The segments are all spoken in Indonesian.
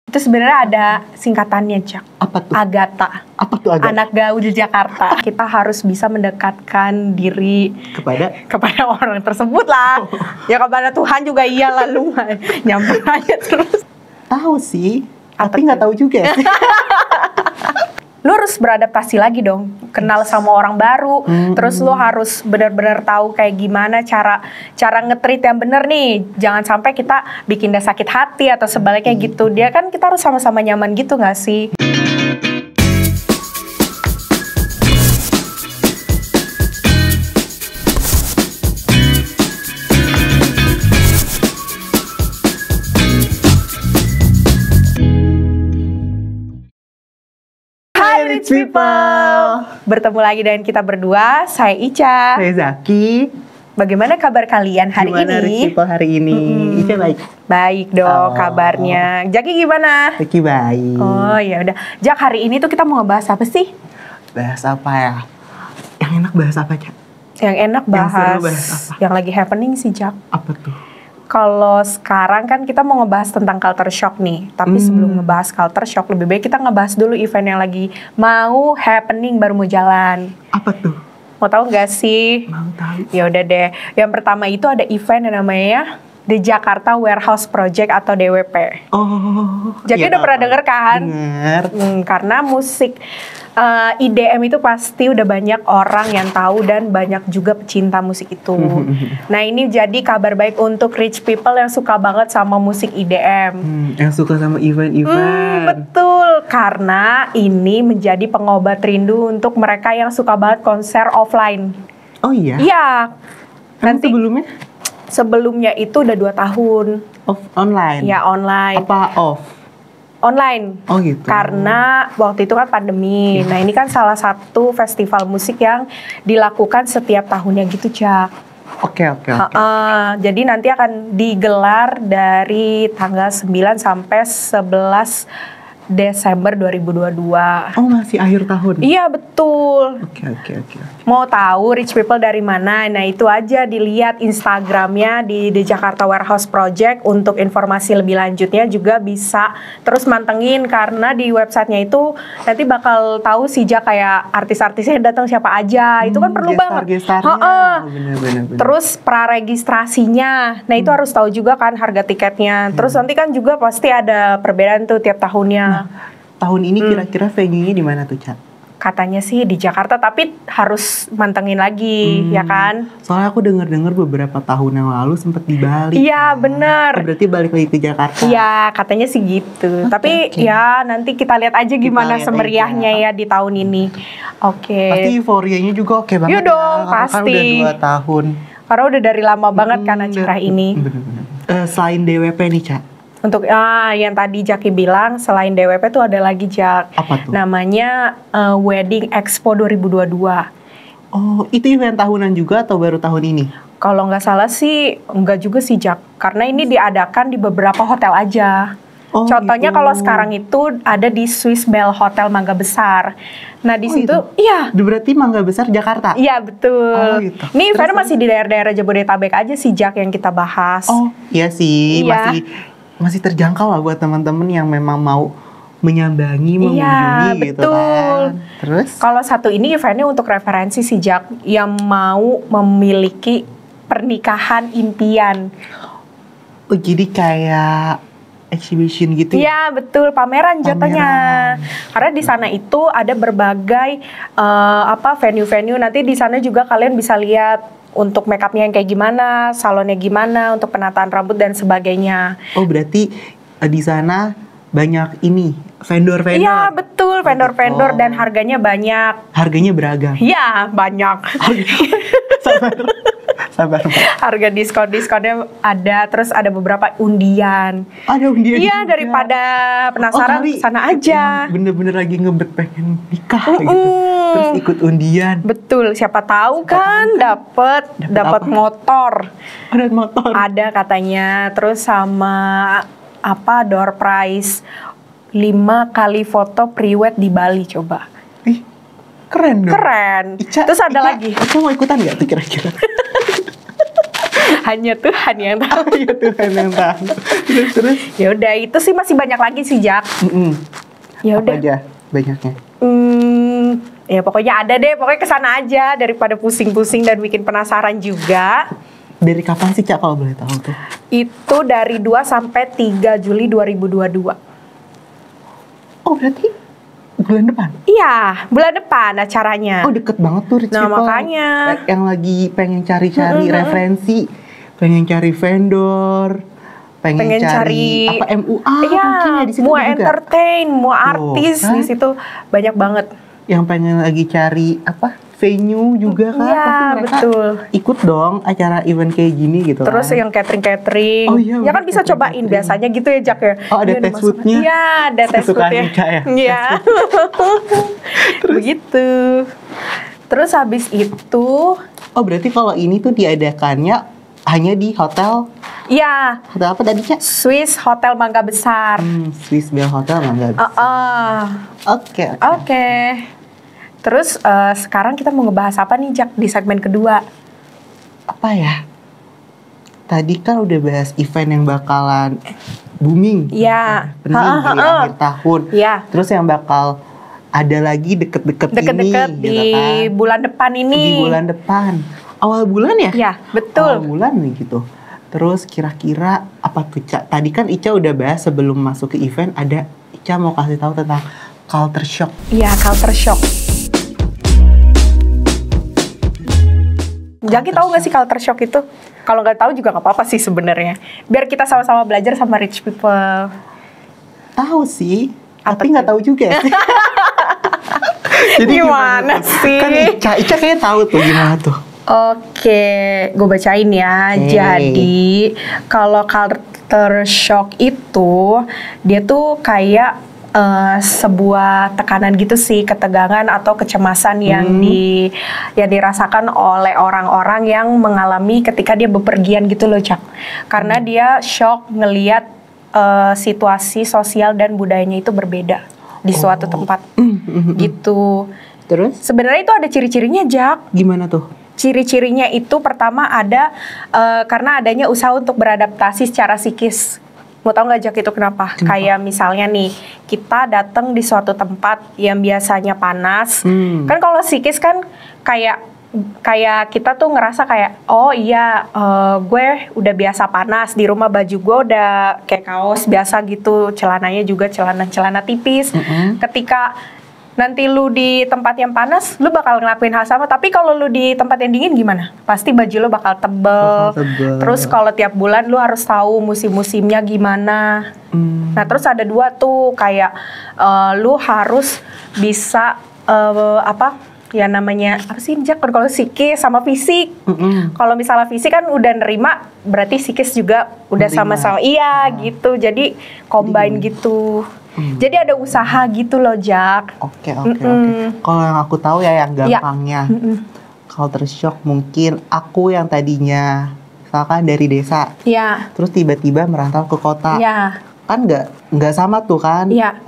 Itu sebenarnya ada singkatannya, Cak. Apa tuh? Agata. Apa tuh Agatha? Anak gaul di Jakarta. Kita harus bisa mendekatkan diri kepada orang tersebut lah. Ya kepada Tuhan juga iya lah, lu nyamper aja terus. Tahu sih, tapi nggak tahu juga sih. Lu harus beradaptasi lagi dong, kenal sama orang baru. Terus lu harus benar-benar tahu kayak gimana cara nge-treat yang bener nih. Jangan sampai kita bikin dia sakit hati atau sebaliknya gitu. Dia kan kita harus sama-sama nyaman gitu nggak sih? Rich people, bertemu lagi dengan kita berdua. Saya Ica. Saya Zaki. Bagaimana kabar kalian hari Gimana ini? Rich people hari ini? Ica baik. Baik dong kabarnya. Jaki gimana? Zaki baik. Oh ya udah. Jak, hari ini tuh kita mau ngebahas apa sih? Bahas apa ya? Yang enak bahas apa, Cak? Yang enak Yang bahas, seru bahas apa? yang lagi happening sih, Jak. Apa tuh? Kalau sekarang kan kita mau ngebahas tentang culture shock nih. Tapi sebelum ngebahas culture shock, lebih baik kita ngebahas dulu event yang lagi mau happening, baru mau jalan. Apa tuh? Mau tahu nggak sih? Mau tahu. Ya udah deh. Yang pertama itu ada event yang namanya The Jakarta Warehouse Project atau DWP. Oh. Jadi iya, udah pernah denger kan? Denger. Karena musik IDM itu pasti udah banyak orang yang tahu dan banyak juga pecinta musik itu. Nah ini jadi kabar baik untuk rich people yang suka banget sama musik IDM. Yang suka sama event-event. Betul, karena ini menjadi pengobat rindu untuk mereka yang suka banget konser offline. Oh iya? Iya. Nanti Sebelumnya itu udah 2 tahun. Online? Ya online. Apa off? Online. Oh gitu. Karena waktu itu kan pandemi. Nah ini kan salah satu festival musik yang dilakukan setiap tahunnya gitu, Cak. Oke. Jadi nanti akan digelar dari tanggal 9 sampai 11 Desember 2022. Oh masih akhir tahun? Iya betul. Oke. Mau tahu rich people dari mana? Nah itu aja dilihat Instagramnya di The Jakarta Warehouse Project. Untuk informasi lebih lanjutnya juga bisa terus mantengin. Karena di websitenya itu nanti bakal tahu sih kayak artis-artisnya datang siapa aja. Itu kan perlu banget. Bener. Terus praregistrasinya. Nah itu harus tahu juga kan harga tiketnya. Terus nanti kan juga pasti ada perbedaan tuh tiap tahunnya. Tahun ini kira-kira venue-nya di mana tuh, Cak? Katanya sih di Jakarta, tapi harus mantengin lagi, ya kan? Soalnya aku dengar beberapa tahun yang lalu sempat di Bali. Iya, bener. Berarti balik lagi ke Jakarta. Iya, katanya sih gitu. Tapi ya nanti kita lihat aja gimana semeriahnya ya di tahun ini. Oke. Pasti euforianya juga oke banget. Iya dong, Kan pasti. udah 2 tahun. Karena udah dari lama banget kan acara ini. Bener. Selain DWP nih, Cak. Untuk yang tadi Jaki bilang, selain DWP tuh ada lagi, Jak. Apa tuh? Namanya Wedding Expo 2022. Oh, itu event tahunan juga atau baru tahun ini? Kalau nggak salah sih, enggak juga sih, Jak. Karena ini diadakan di beberapa hotel aja. Oh, Contohnya gitu. kalau sekarang itu ada di Swiss Bell Hotel Mangga Besar. Nah di situ, gitu? iya. Berarti Mangga Besar Jakarta? Iya betul. Oh, gitu. Ini event masih di daerah-daerah Jabodetabek aja sih, Jak, yang kita bahas. Oh, iya sih. Iya. Masih terjangkau lah buat teman-teman yang memang mau menyambangi, mengunjungi gitu kan. Terus? Kalau satu ini eventnya untuk referensi sih, Jak, yang mau memiliki pernikahan impian. Oh, jadi kayak exhibition gitu? Iya betul, pameran jatuhnya. Karena di sana itu ada berbagai venue-venue. Nanti di sana juga kalian bisa lihat untuk makeupnya yang kayak gimana, salonnya gimana, untuk penataan rambut dan sebagainya. Oh berarti di sana banyak ini vendor-vendor? Iya betul, vendor-vendor dan harganya banyak. Harganya beragam? Iya banyak. Sabar. Harga diskon-diskonnya ada, terus ada beberapa undian. Ada undian? Iya, daripada penasaran sana aja. Bener-bener lagi ngebet pengen nikah gitu. Terus ikut undian. Betul, siapa tahu kan dapat motor. Ada motor. Ada katanya. Terus sama door prize 5 kali foto pre-wed di Bali, coba. Ih, keren dong. Keren. Terus ada lagi. Ica mau ikutan nggak tuh kira-kira? Hanya Tuhan yang tahu. Ya Tuhan yang tahu. Terus. Ya udah, itu sih masih banyak lagi sih, Jak. Ya Apa udah. aja banyaknya? Ya pokoknya ada deh, pokoknya kesana aja daripada pusing-pusing dan bikin penasaran juga. Dari kapan sih, Cak, kalau boleh tahu tuh? Itu dari 2 sampai 3 Juli 2022. Oh, berarti bulan depan? Iya, bulan depan acaranya. Oh, deket banget tuh Rich Nah, People. makanya. Yang lagi pengen cari-cari referensi, pengen cari vendor, pengen cari apa MUA iya, mungkin ya di situ mua juga. Entertain, mua artis kan? di situ banyak banget. Yang pengen lagi cari apa venue juga kan? Iya, Pasti mereka betul. ikut dong acara event kayak gini gitu. Terus kan? yang catering. Oh, iya, Ya kan bisa cobain catering. biasanya gitu ya, Jak ya. Oh, ada Iya, test food-nya? Iya, ada test Kesukaan food-nya. Ica ya? Iya. Begitu. Terus habis itu, Oh, berarti kalau ini tuh diadakannya hanya di hotel. ya, Hotel apa tadi, Cak? Swiss Hotel Mangga Besar. Swiss Bell Hotel Mangga Besar. Oke. Oke. Terus sekarang kita mau ngebahas apa nih, Jak, di segmen kedua? Apa ya? Tadi kan udah bahas event yang bakalan booming. Iya. Penting di akhir tahun. Iya. Terus yang bakal ada lagi deket-deket ini. Deket-deket gitu di kan. bulan depan ini. Di bulan depan. Awal bulan ya? Iya, betul. Awal bulan nih gitu. Terus kira-kira apa tuh, Ca? Tadi kan Ica udah bahas sebelum masuk ke event, ada Ica mau kasih tahu tentang culture shock. Iya, culture shock. Jaki tahu nggak sih culture shock itu? Kalau nggak tahu juga nggak apa-apa sih sebenarnya. Biar kita sama-sama belajar sama rich people. Tahu sih, Apa tapi nggak tuh? tahu juga sih. Jadi Gimana tuh? sih? Kan Ica kayaknya tahu tuh gimana tuh. Oke, gue bacain ya. Oke. Jadi, kalau culture shock itu, dia tuh kayak sebuah tekanan gitu sih, ketegangan atau kecemasan yang dirasakan oleh orang-orang yang mengalami ketika dia bepergian gitu loh, Cak. Karena dia shock ngelihat situasi sosial dan budayanya itu berbeda di suatu tempat. Gitu. Terus Sebenarnya itu ada ciri-cirinya, Jak. gimana tuh? Ciri-cirinya itu pertama ada karena adanya usaha untuk beradaptasi secara psikis. Mau tahu nggak, Jak, itu kenapa? Kayak misalnya nih, kita datang di suatu tempat yang biasanya panas. Kan kalau psikis kan kayak kita tuh ngerasa kayak, oh iya, gue udah biasa panas, di rumah baju gue udah kayak kaos biasa gitu, celananya juga celana tipis. Ketika nanti lu di tempat yang panas, lu bakal ngelakuin hal sama. Tapi kalau lu di tempat yang dingin gimana? Pasti baju lu bakal tebel. Terus kalau tiap bulan lu harus tahu musim-musimnya gimana. Nah, terus ada dua tuh kayak lu harus bisa ya namanya apa sih, Jak? Kalau psikis sama fisik. Kalau misalnya fisik kan udah nerima, berarti psikis juga udah Nerima. sama-sama. Iya, gitu. Jadi combine gitu. Jadi ada usaha gitu loh, Jak. Oke. Kalau yang aku tahu ya yang gampangnya, culture shock mungkin aku yang tadinya misalkan dari desa, Iya. terus tiba-tiba merantau ke kota, Iya. kan nggak sama tuh kan? Iya.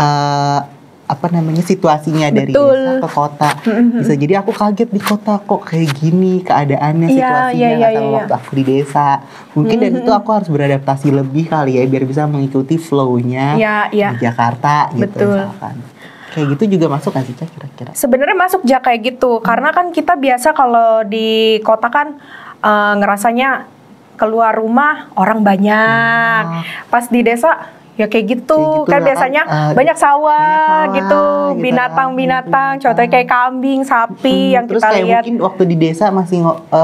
Apa namanya situasinya dari Betul. desa ke kota. Bisa jadi aku kaget di kota kok kayak gini keadaannya, Iya, situasinya iya, nggak sama iya. waktu aku di desa. Mungkin dari itu aku harus beradaptasi lebih kali ya biar bisa mengikuti flow-nya Iya. di Jakarta gitu Betul. misalkan. Kayak gitu juga masuk nggak sih, Cak, kira-kira? Sebenarnya masuk, Jak, kayak gitu. Karena kan kita biasa kalau di kota kan ngerasanya keluar rumah orang banyak. Pas di desa ya kayak gitu, Kayak gitu kan lah, biasanya kan, banyak sawah banyak gitu, sawah, gitu binatang-binatang, kan. contohnya kayak kambing, sapi yang Terus kita kayak lihat. mungkin waktu di desa masih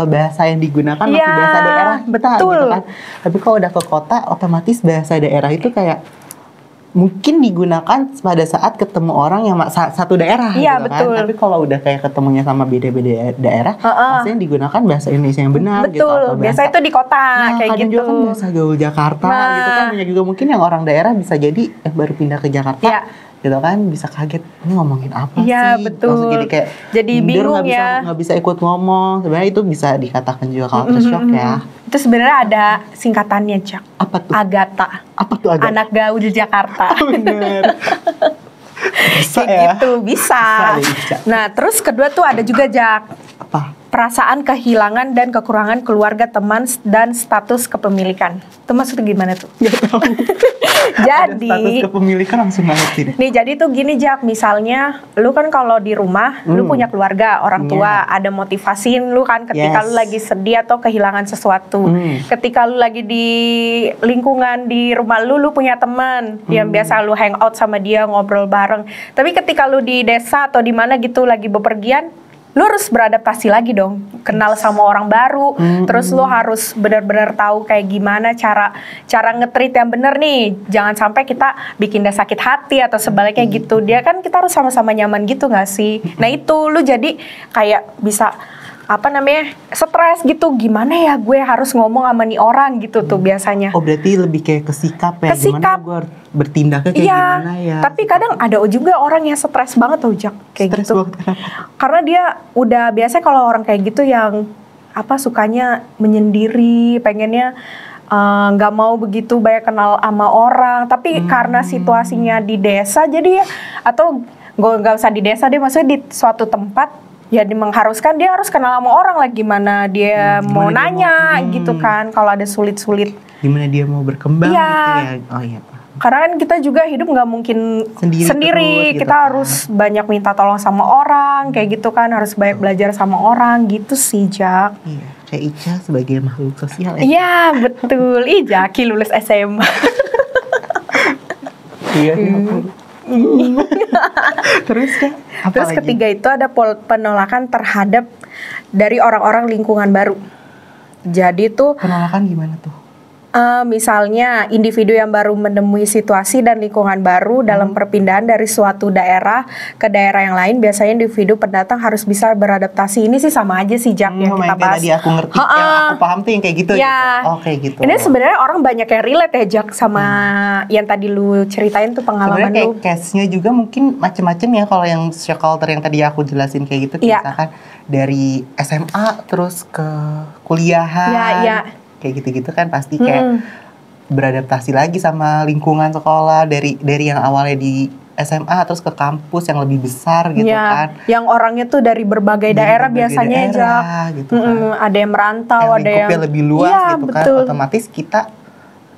bahasa yang digunakan masih Iya, bahasa daerah kita betul. gitu kan. Tapi kalau udah ke kota otomatis bahasa daerah itu kayak mungkin digunakan pada saat ketemu orang yang satu daerah Iya, gitu betul. kan. Tapi kalau udah kayak ketemunya sama beda-beda daerah, pasti yang digunakan bahasa Indonesia yang benar gitu. Betul, Atau biasanya itu di kota kayak kadang gitu. juga kan bahasa gaul Jakarta Nah. gitu kan. Banyak juga mungkin yang orang daerah bisa jadi baru pindah ke Jakarta. Iya. Gitu kan bisa kaget ini ngomongin apa Iya, sih? betul. Langsung jadi kayak Jadi minder, bingung ya. nggak bisa ikut ngomong. Sebenarnya itu bisa dikatakan juga culture shock ya. Itu sebenarnya ada singkatannya, Jak. Apa tuh? Agata. Apa tuh agak? Anak gaul di Jakarta. Bener. Bisa Kayak ya. gitu, bisa. Bisa. Nah, terus kedua tuh ada juga, Jak. Apa? perasaan kehilangan dan kekurangan keluarga, teman, dan status kepemilikan. Itu maksudnya gimana tuh? Jadi, ada status kepemilikan langsung ngerti deh. nih jadi tuh gini Jak, misalnya lu kan kalau di rumah, lu punya keluarga, orang tua, ada motivasiin lu kan ketika lu lagi sedih atau kehilangan sesuatu. Ketika lu lagi di lingkungan di rumah lu punya teman yang biasa lu hangout sama dia, ngobrol bareng. Tapi ketika lu di desa atau di mana gitu lagi bepergian, lu harus beradaptasi lagi dong, kenal sama orang baru, terus lu harus benar-benar tahu kayak gimana cara nge-treat yang bener nih, jangan sampai kita bikin dia sakit hati atau sebaliknya gitu. Dia kan kita harus sama-sama nyaman gitu nggak sih? Nah itu lu jadi kayak bisa stres gitu, gimana ya gue harus ngomong sama nih orang gitu tuh biasanya. Oh berarti lebih kayak ke sikap ya, gimana gue harus bertindaknya kayak gimana ya. Tapi kadang ada juga orang yang stres banget tuh Jak, kayak Stres gitu. banget, kenapa? Karena dia udah biasanya kalau orang kayak gitu yang sukanya menyendiri, pengennya nggak mau begitu banyak kenal sama orang. Tapi karena situasinya di desa jadi ya, atau nggak usah di desa deh, maksudnya di suatu tempat ya mengharuskan dia harus kenal sama orang lah, gimana dia mau nanya gitu kan kalau ada sulit-sulit. Gimana dia mau berkembang gitu ya. Oh iya. Karena kan kita juga hidup nggak mungkin sendiri terus, gitu kita kan. harus banyak minta tolong sama orang kayak gitu kan, harus banyak belajar sama orang gitu sih Jak. Iya, kayak Ica sebagai makhluk sosial ya. Iya betul, Jaki lulus SMA. Iya. Terus kan? Terus ketiga itu ada penolakan terhadap dari orang-orang lingkungan baru. Jadi tuh penolakan gimana tuh? Misalnya individu yang baru menemui situasi dan lingkungan baru dalam perpindahan dari suatu daerah ke daerah yang lain, biasanya individu pendatang harus bisa beradaptasi. Ini sih sama aja sih Jak yang kita bahas. Tadi aku ngerti, yang aku paham tuh yang kayak gitu. Ya. Gitu. Oh kayak gitu. Ini sebenarnya orang banyak yang relate ya Jak sama yang tadi lu ceritain tuh pengalaman sebenarnya lu. Kayak case-nya juga mungkin macem-macem ya, kalau yang shock culture yang tadi aku jelasin kayak gitu. Misalkan dari SMA terus ke kuliahan. Iya. Kayak gitu-gitu kan pasti kayak beradaptasi lagi sama lingkungan sekolah dari yang awalnya di SMA terus ke kampus yang lebih besar gitu kan. Yang orangnya tuh dari berbagai daerah biasanya daerah, gitu kan. Ada yang merantau, ada yang lebih luas gitu kan. betul. Otomatis kita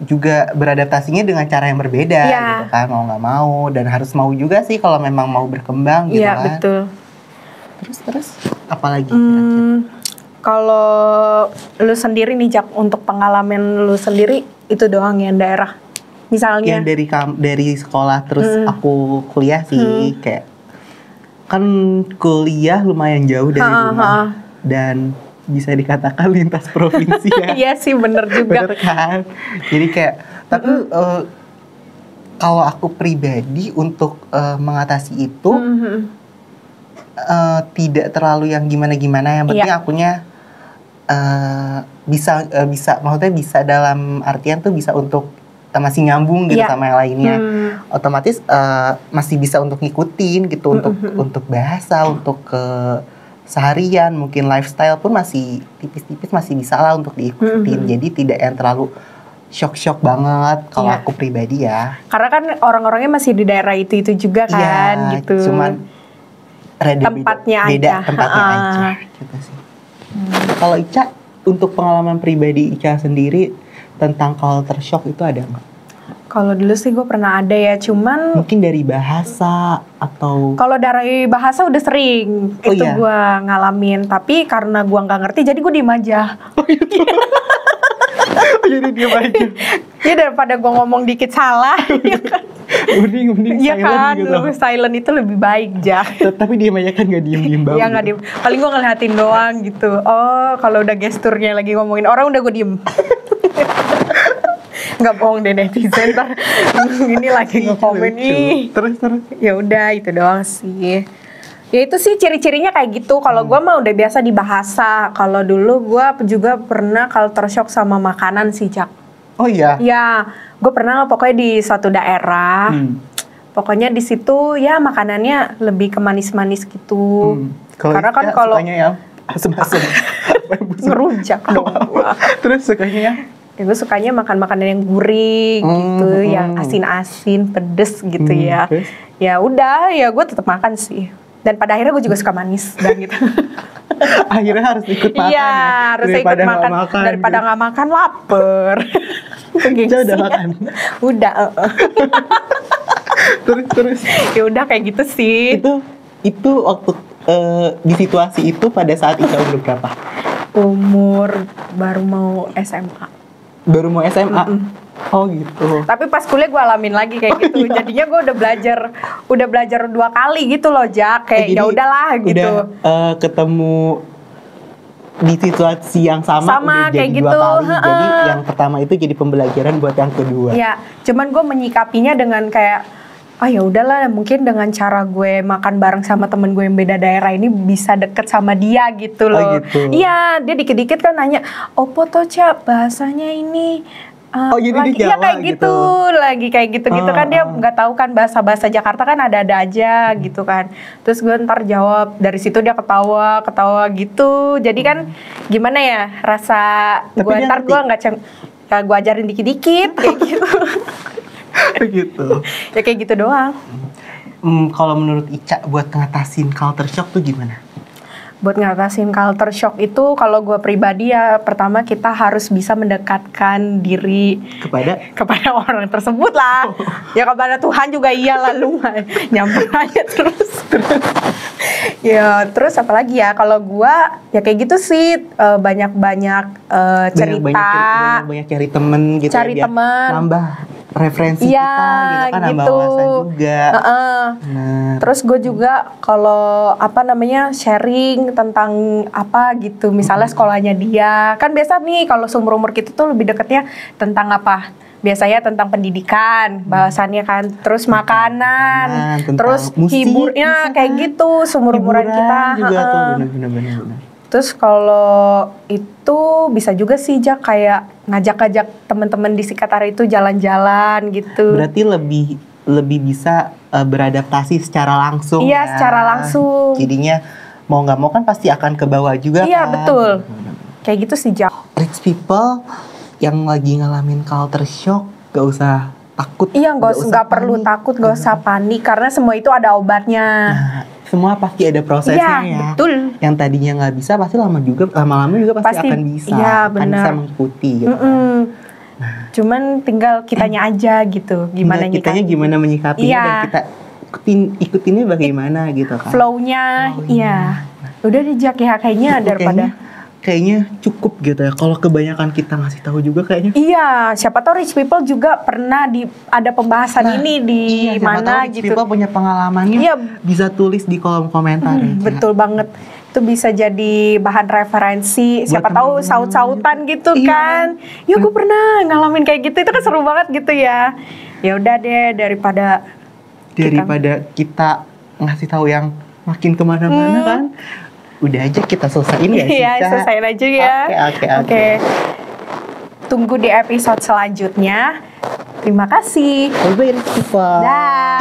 juga beradaptasinya dengan cara yang berbeda gitu kan, mau nggak mau, dan harus mau juga sih kalau memang mau berkembang gitu kan. Iya betul. Terus apalagi kira-kira? Kalau lu sendiri nih Jak, untuk pengalaman lu sendiri itu doang yang daerah. Misalnya dari sekolah terus aku kuliah sih, kayak kan kuliah lumayan jauh dari rumah dan bisa dikatakan lintas provinsi ya. Iya sih bener juga. Bener kan? Jadi kayak tapi kalau aku pribadi untuk mengatasi itu tidak terlalu yang gimana-gimana, yang penting akunya bisa maksudnya bisa dalam artian tuh bisa untuk masih nyambung gitu sama yang lainnya. Otomatis masih bisa untuk ngikutin gitu, untuk bahasa, untuk seharian, mungkin lifestyle pun masih tipis-tipis masih bisa lah untuk diikutin. Jadi tidak yang terlalu shock banget kalau aku pribadi ya. Karena kan orang-orangnya masih di daerah itu juga kan gitu. Cuman tempatnya aja gitu sih. Kalau Ica, untuk pengalaman pribadi Ica sendiri tentang culture shock itu ada nggak? Kalau dulu sih gue pernah ada ya, cuman mungkin dari bahasa atau... Kalau dari bahasa udah sering itu gue ngalamin, tapi karena gue nggak ngerti jadi gue diem aja. Jadi diem aja. Ya daripada gue ngomong dikit salah, ya kan? Mending ya silent kan, gitu. lebih silent itu lebih baik Jak. Tapi diem aja kan, gak diem banget. Iya gak diem, paling gue ngeliatin doang gitu. Oh kalau udah gesturnya lagi ngomongin orang udah gue diem. Nggak bohong deh netizen, ntar ini lagi nge-komen nih. Terus ya udah itu doang sih. Ya itu sih ciri-cirinya kayak gitu. Kalau gue mah udah biasa di bahasa. Kalau dulu gue juga pernah culture shock sama makanan sih Jak. Oh iya? Ya, gue pernah pokoknya di suatu daerah. Pokoknya di situ ya makanannya lebih ke manis-manis gitu. Karena kan kalau sukanya yang asem-asem. Ngerujak dong. Terus sukanya ya? Ya gue sukanya makan makanan yang gurih gitu, yang asin-asin, pedes gitu ya. Terus? Ya udah, ya gue tetap makan sih. Dan pada akhirnya gue juga suka manis dan gitu. Akhirnya harus ikut makan. Iya, harus ikut makan. Daripada nggak makan lapar. Ica udah makan? Udah. Terus. Ya udah kayak gitu sih. Itu waktu di situasi itu pada saat Ica umur berapa? Umur baru mau SMA. Baru mau SMA? Oh gitu. Tapi pas kuliah gue alamin lagi kayak gitu. Jadinya gue udah belajar 2 kali gitu loh, Jak. Kayak ya udahlah gitu. Udah ketemu di situasi yang sama udah kayak jadi gitu. 2 kali. Jadi yang pertama itu jadi pembelajaran buat yang kedua. Iya, cuman gue menyikapinya dengan kayak ya udahlah, mungkin dengan cara gue makan bareng sama temen gue yang beda daerah ini bisa deket sama dia gitu loh. Gitu. Iya, dia dikit-dikit kan nanya, opo toh Ca, bahasanya ini jadi lagi, ya kayak gitu, lagi kayak gitu-gitu kan dia nggak tahu kan bahasa Jakarta kan ada-ada aja gitu kan. Terus gue ntar jawab, dari situ dia ketawa gitu. Jadi kan gimana ya rasa gue ntar gue nggak gue ajarin dikit-dikit kayak gitu. Begitu. Ya kayak gitu doang. Kalau menurut Ica buat ngatasin culture shock tuh gimana? Buat ngatasin culture shock itu kalau gue pribadi ya pertama kita harus bisa mendekatkan diri kepada orang tersebut lah. Ya kepada Tuhan juga iyalah, lu nyamper aja terus. Ya terus apalagi ya kalau gue ya kayak gitu sih, banyak-banyak cerita, banyak cari temen gitu, cari teman, nambah referensi kita gitu kan, nambah wawasan juga. Terus gue juga kalau sharing tentang apa gitu, misalnya sekolahnya dia kan biasa nih kalau seumur-umur kita tuh lebih deketnya tentang apa? Biasanya tentang pendidikan, bahasannya kan, terus makanan, terus hiburnya kayak gitu, seumur-umuran kita. Juga tuh, bener. Terus kalau itu bisa juga sih Jak kayak ngajak-ngajak teman-teman di Sikatara itu jalan-jalan gitu. Berarti lebih bisa beradaptasi secara langsung. Iya, secara langsung. Jadinya mau nggak mau kan pasti akan ke bawah juga. Iya, kan? betul. Kayak gitu sih Jak. Rich people yang lagi ngalamin culture shock gak usah takut. Iya, nggak perlu takut, nggak usah panik karena semua itu ada obatnya. Nah, semua pasti ada prosesnya ya. Betul. Yang tadinya nggak bisa pasti lama-lama juga pasti akan bisa. Iya, akan bisa mengikuti gitu. Nah, cuman tinggal kitanya aja gitu, gimana menyikapinya dan kita ikutinnya bagaimana gitu kan. Flow-nya, iya. Udah dijak ya kayaknya daripada kayaknya cukup gitu ya. Kalau kebanyakan kita ngasih tahu juga kayaknya. Iya, siapa tahu rich people juga pernah ada pembahasan ini di mana rich gitu. People punya pengalamannya, bisa tulis di kolom komentar. Betul banget. Itu bisa jadi bahan referensi. Siapa tahu saut-sautan gitu kan. Ya gue pernah ngalamin kayak gitu. Itu kan seru banget gitu ya. Ya udah deh daripada kita ngasih tahu yang makin kemana-mana kan. Udah aja kita selesaiin ya sih. Iya, selesaiin aja ya. Oke. Tunggu di episode selanjutnya. Terima kasih. Bye-bye, Rich people. Dah.